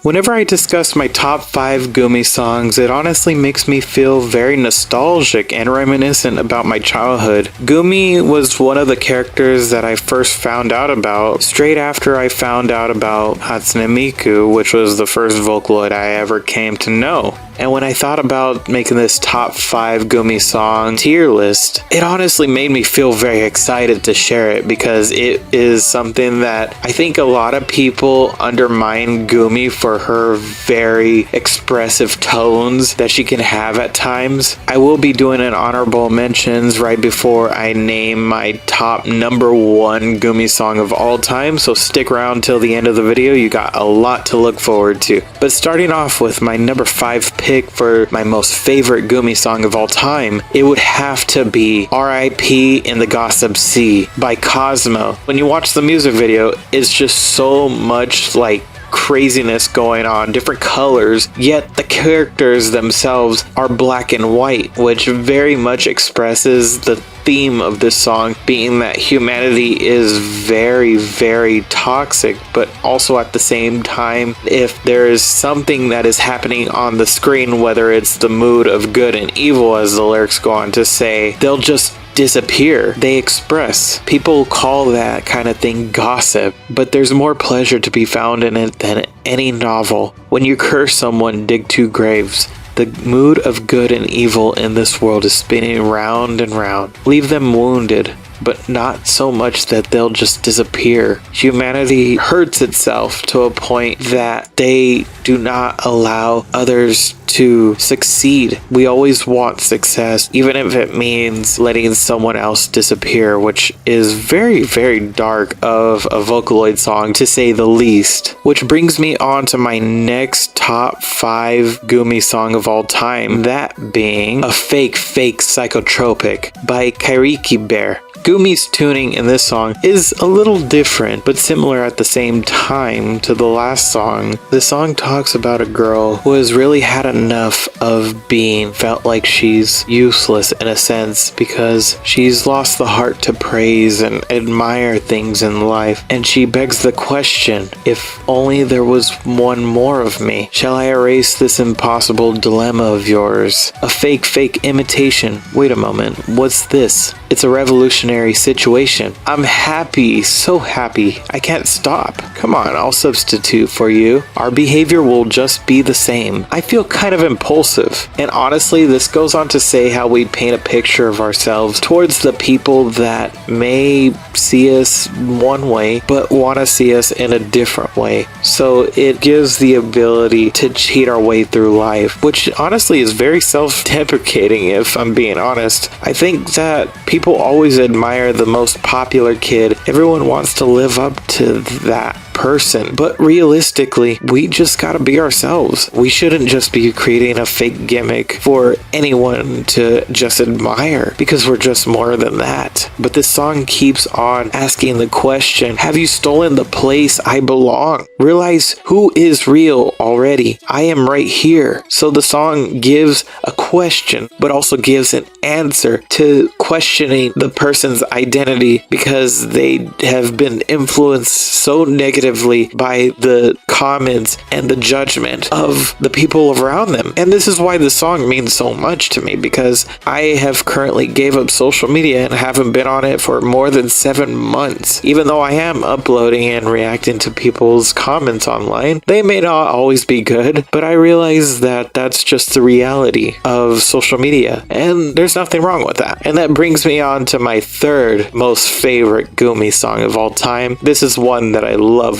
Whenever I discuss my top 5 GUMI songs, it honestly makes me feel very nostalgic and reminiscent about my childhood. GUMI was one of the characters that I first found out about straight after I found out about Hatsune Miku, which was the first Vocaloid I ever came to know. And when I thought about making this top 5 GUMI song tier list, it honestly made me feel very excited to share it because it is something that I think a lot of people undermine GUMI for her very expressive tones that she can have at times. I will be doing an honorable mentions right before I name my top number 1 GUMI song of all time, so stick around till the end of the video. You got a lot to look forward to. But starting off with my number 5 pick for my most favorite GUMI song of all time, it would have to be R.I.P. in the Gossip Sea by Cosmo. When you watch the music video, it's just so much like craziness going on, different colors, yet the characters themselves are black and white, which very much expresses the theme of this song, being that humanity is very, very toxic, but also at the same time, if there is something that is happening on the screen, whether it's the mood of good and evil, as the lyrics go on to say, they'll just disappear. They express. People call that kind of thing gossip, but there's more pleasure to be found in it than any novel. When you curse someone, dig 2 graves. The mood of good and evil in this world is spinning round and round. Leave them wounded, but not so much that they'll just disappear. Humanity hurts itself to a point that they do not allow others to succeed. We always want success, even if it means letting someone else disappear, which is very, very dark of a Vocaloid song, to say the least. Which brings me on to my next top 5 GUMI song of all time, that being a fake psychotropic by Kairiki Bear. GUMI's tuning in this song is a little different, but similar at the same time to the last song. The song talks about a girl who has really had enough of being felt like she's useless in a sense because she's lost the heart to praise and admire things in life. And she begs the question, if only there was one more of me, shall I erase this impossible dilemma of yours? A fake imitation. Wait a moment, what's this? It's a revolutionary situation. I'm happy, so happy. I can't stop. Come on, I'll substitute for you. Our behavior will just be the same. I feel kind of impulsive. And honestly, this goes on to say how we paint a picture of ourselves towards the people that may see us one way, but want to see us in a different way. So it gives the ability to cheat our way through life, which honestly is very self-deprecating if I'm being honest. I think that people always admire the most popular kid. Everyone wants to live up to that person, but realistically, we just gotta be ourselves. We shouldn't just be creating a fake gimmick for anyone to just admire, because we're just more than that. But this song keeps on asking the question, have you stolen the place I belong? Realize who is real already. I am right here. So the song gives a question, but also gives an answer to questioning the person's identity because they have been influenced so negatively by the comments and the judgment of the people around them. And this is why the song means so much to me, because I have currently gave up social media and haven't been on it for more than 7 months. Even though I am uploading and reacting to people's comments online, they may not always be good, but I realize that that's just the reality of social media, and there's nothing wrong with that. And that brings me on to my 3rd most favorite GUMI song of all time. This is one that I love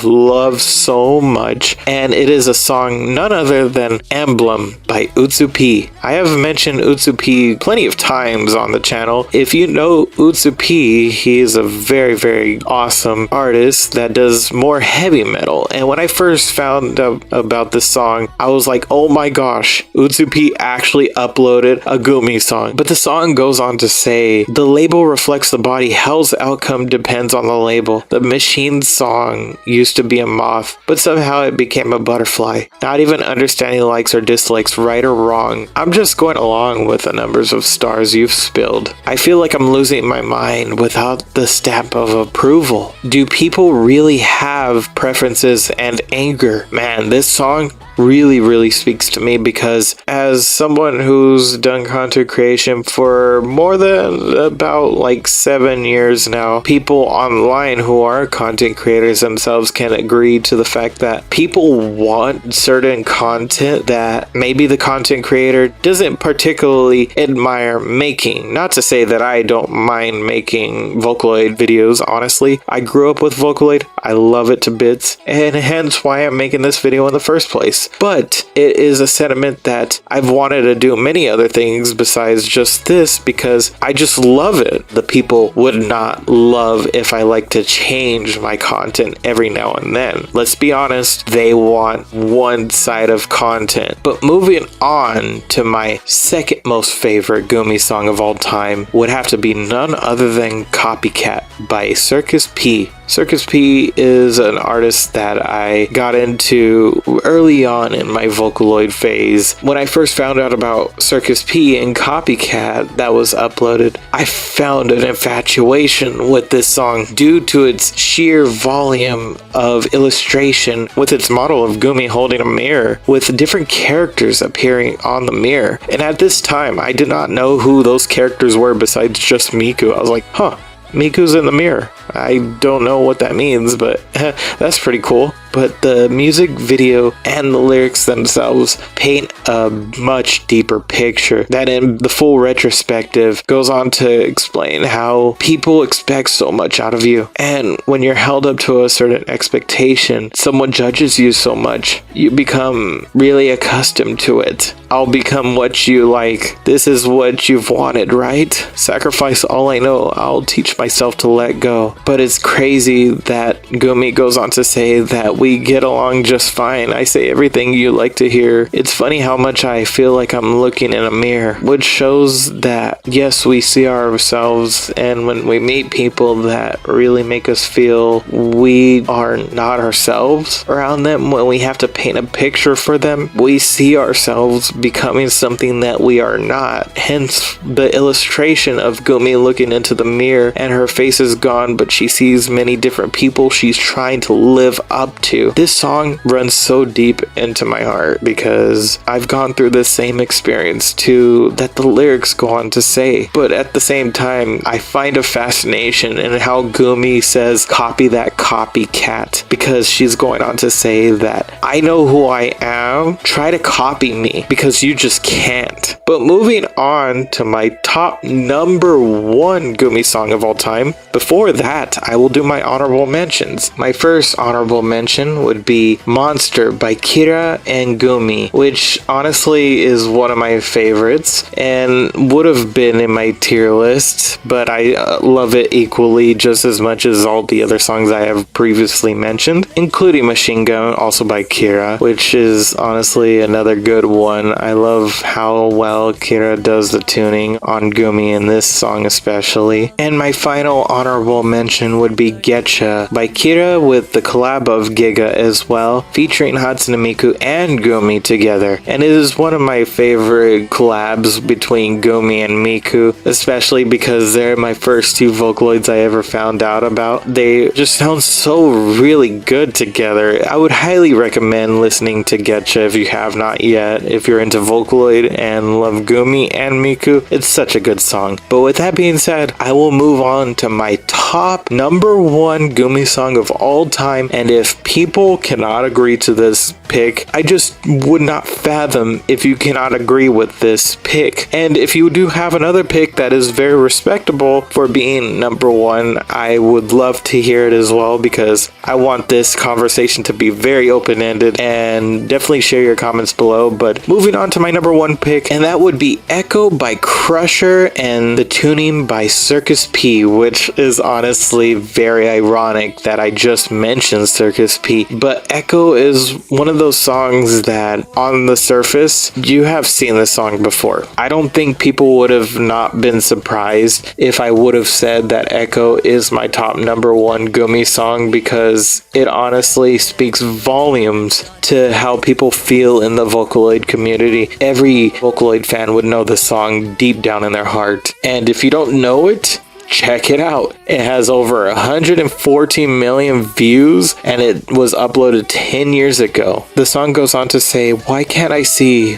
so much, and it is a song none other than Emblem by Utsup. I have mentioned Utsup plenty of times on the channel. If you know Utsup, he is a very, very awesome artist that does more heavy metal, and when I first found out about this song, I was like, oh my gosh, Utsup actually uploaded a GUMI song. But the song goes on to say, the label reflects the body, hell's outcome depends on the label. The machine song you used to be a moth, but somehow it became a butterfly. Not even understanding likes or dislikes, right or wrong. I'm just going along with the numbers of stars you've spilled. I feel like I'm losing my mind without the stamp of approval. Do people really have preferences and anger? Man, this song really speaks to me, because as someone who's done content creation for more than about like 7 years now, people online who are content creators themselves can agree to the fact that people want certain content that maybe the content creator doesn't particularly admire making. Not to say that I don't mind making Vocaloid videos, honestly. I grew up with Vocaloid, I love it to bits, and hence why I'm making this video in the first place. But it is a sentiment that I've wanted to do many other things besides just this, because I just love it. The people would not love if I like to change my content every now and then. Let's be honest, they want one side of content. But moving on to my second most favorite GUMI song of all time would have to be none other than Copycat by Circus P. Circus P is an artist that I got into early on in my Vocaloid phase. When I first found out about Circus P and Copycat that was uploaded, I found an infatuation with this song due to its sheer volume of illustration, with its model of GUMI holding a mirror with different characters appearing on the mirror. And at this time, I did not know who those characters were besides just Miku. I was like, huh, Miku's in the mirror. I don't know what that means, but that's pretty cool. But the music video and the lyrics themselves paint a much deeper picture that in the full retrospective goes on to explain how people expect so much out of you. And when you're held up to a certain expectation, someone judges you so much, you become really accustomed to it. I'll become what you like. This is what you've wanted, right? Sacrifice all I know. I'll teach myself to let go. But it's crazy that GUMI goes on to say that we get along just fine. I say everything you like to hear. It's funny how much I feel like I'm looking in a mirror, which shows that yes, we see ourselves, and when we meet people that really make us feel we are not ourselves around them, when we have to paint a picture for them, we see ourselves becoming something that we are not. Hence the illustration of GUMI looking into the mirror and her face is gone, but she sees many different people she's trying to live up to. This song runs so deep into my heart because I've gone through this same experience too, that the lyrics go on to say. But at the same time, I find a fascination in how GUMI says copy that copycat, because she's going on to say that I know who I am, try to copy me because you just can't. But moving on to my top number 1 GUMI song of all time, before that I will do my honorable mentions. My first honorable mention would be Monster by Kira and GUMI, which honestly is one of my favorites and would have been in my tier list, but I love it equally just as much as all the other songs I have previously mentioned, including Machine Gun, also by Kira, which is honestly another good one. I love how well Kira does the tuning on GUMI in this song especially. And my final honorable mention would be Getcha by Kira, with the collab of Giga as well, featuring Hatsune Miku and GUMI together. And it is one of my favorite collabs between GUMI and Miku, especially because they're my first 2 Vocaloids I ever found out about. They just sound so really good together. I would highly recommend listening to Getcha if you have not yet. If you're into Vocaloid and love GUMI and Miku, it's such a good song. But with that being said, I will move on to my top number 1 GUMI song of all time. And if people cannot agree to this pick, I just would not fathom if you cannot agree with this pick. And if you do have another pick that is very respectable for being number 1, I would love to hear it as well, because I want this conversation to be very open-ended, and definitely share your comments below. But moving on to my number 1 pick, and that would be Echo by Crusher and the tuning by Circus P, which is honestly very ironic that I just mentioned Circus JamieP, but Echo is one of those songs that on the surface, you have seen this song before. I don't think people would have not been surprised if I would have said that Echo is my top #1 GUMI song, because it honestly speaks volumes to how people feel in the Vocaloid community. Every Vocaloid fan would know the song deep down in their heart. And if you don't know it, check it out. It has over 114 million views and it was uploaded 10 years ago. The song goes on to say, why can't I see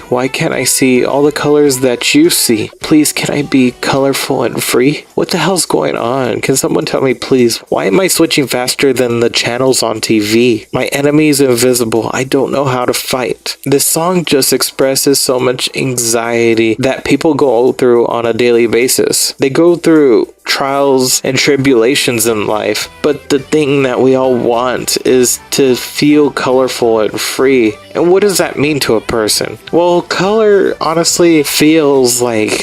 all the colors that you see? Please, can I be colorful and free? What the hell's going on? Can someone tell me, please? Why am I switching faster than the channels on TV? My enemy is invisible. I don't know how to fight. This song just expresses so much anxiety that people go through on a daily basis. They go through trials and tribulations in life, but the thing that we all want is to feel colorful and free. And what does that mean to a person? Well, color honestly feels like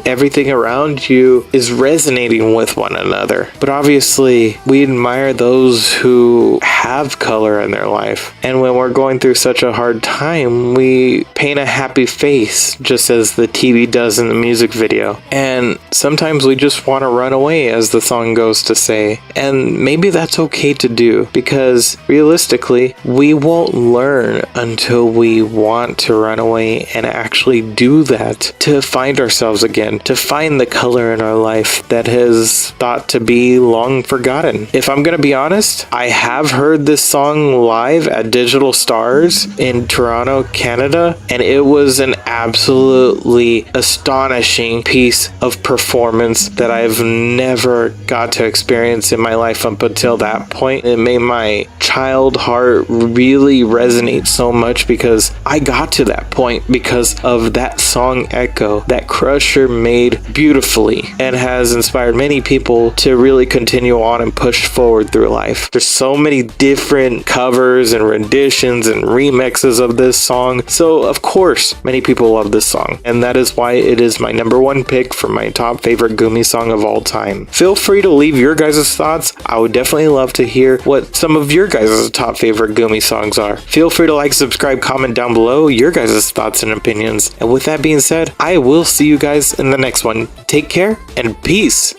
everything around you is resonating with one another. But obviously, we admire those who have color in their life. And when we're going through such a hard time, we paint a happy face, just as the TV does in the music video. And sometimes we just want to run away, as the song goes to say. And maybe that's okay to do, because realistically, we won't learn until we want to run away and actually do that to find ourselves again, to find the color in our life that has thought to be long forgotten. If I'm gonna be honest, I have heard this song live at Digital Stars in Toronto, Canada, and it was an absolutely astonishing piece of performance that I've never got to experience in my life up until that point. It made my child heart really resonate so much, because I got to that point because of that song Echo that Crusher made beautifully, and has inspired many people to really continue on and push forward through life. There's so many different covers and renditions and remixes of this song, so of course many people love this song, and that is why it is my #1 pick for my top favorite GUMI song of all time. Feel free to leave your guys' thoughts. I would definitely love to hear what some of your guys' top favorite GUMI songs are. Feel free to like, subscribe, comment down below your guys' thoughts and opinions. And with that being said, I will see you guys in the next one. Take care and peace.